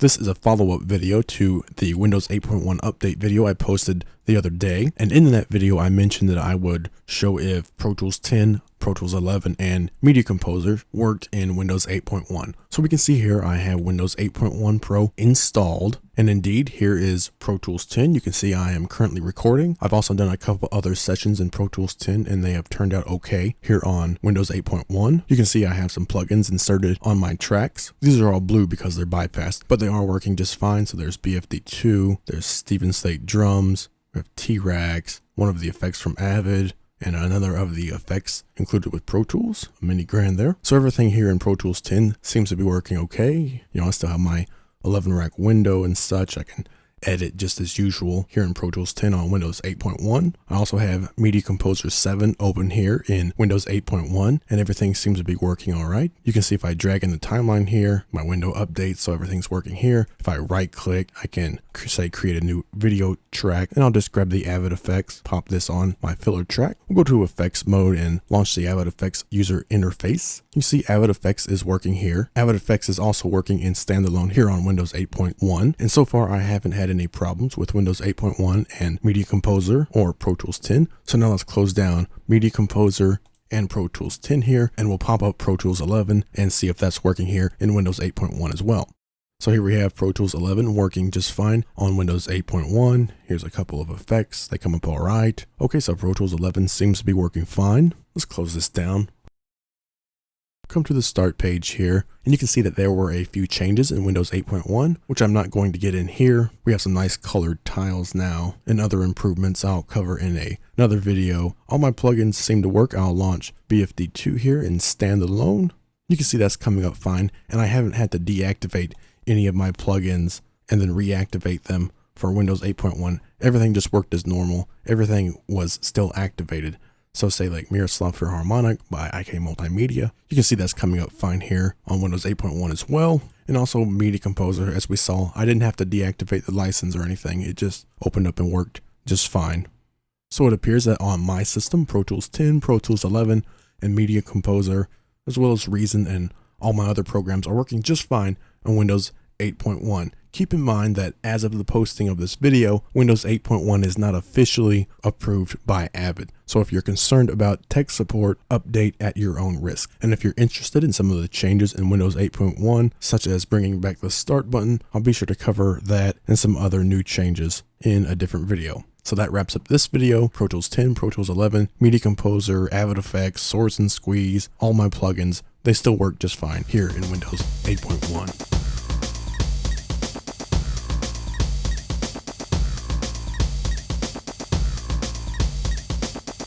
This is a follow-up video to the Windows 8.1 update video I posted the other day, and in that video I mentioned that I would show if Pro Tools 10, Pro Tools 11, and Media Composer worked in Windows 8.1. So we can see here I have Windows 8.1 Pro installed, and indeed here is Pro Tools 10. You can see I am currently recording. I've also done a couple other sessions in Pro Tools 10 and they have turned out okay here on Windows 8.1. You can see I have some plugins inserted on my tracks. These are all blue because they're bypassed, but they are working just fine. So there's BFD2, there's Steven Slate drums, we have T-Rags, one of the effects from Avid, and another of the effects included with Pro Tools, a mini grand there. So everything here in Pro Tools 10 seems to be working okay. You know, I still have my 11 rack window and such. I can edit just as usual here in Pro Tools 10 on Windows 8.1. I also have Media Composer 7 open here in Windows 8.1, and everything seems to be working all right. You can see if I drag in the timeline here, my window updates, so everything's working here. If I right click, I can say create a new video track, and I'll just grab the Avid effects, pop this on my filler track. We'll go to effects mode and launch the Avid effects user interface. You see Avid effects is working here. Avid effects is also working in standalone here on Windows 8.1, and so far I haven't had any problems with Windows 8.1 and Media Composer or Pro Tools 10. So now let's close down Media Composer and Pro Tools 10 here, and we'll pop up Pro Tools 11 and see if that's working here in Windows 8.1 as well. So here we have Pro Tools 11 working just fine on Windows 8.1. Here's a couple of effects. They come up all right. Okay, so Pro Tools 11 seems to be working fine. Let's close this down. Come to the start page here, and you can see that there were a few changes in Windows 8.1, which I'm not going to get in here. We have some nice colored tiles now, and other improvements I'll cover in another video. All my plugins seem to work. I'll launch BFD2 here in standalone. You can see that's coming up fine, and I haven't had to deactivate any of my plugins and then reactivate them for Windows 8.1. Everything just worked as normal. Everything was still activated. So say like Miroslav for Harmonic by IK Multimedia. You can see that's coming up fine here on Windows 8.1 as well. And also Media Composer, as we saw, I didn't have to deactivate the license or anything. It just opened up and worked just fine. So it appears that on my system, Pro Tools 10, Pro Tools 11, and Media Composer, as well as Reason and all my other programs are working just fine on Windows 8.1. Keep in mind that as of the posting of this video, Windows 8.1 is not officially approved by Avid. So if you're concerned about tech support, update at your own risk. And if you're interested in some of the changes in Windows 8.1, such as bringing back the start button, I'll be sure to cover that and some other new changes in a different video. So that wraps up this video. Pro Tools 10, Pro Tools 11, Media Composer, Avid Effects, Swords and Squeeze, all my plugins, they still work just fine here in Windows 8.1.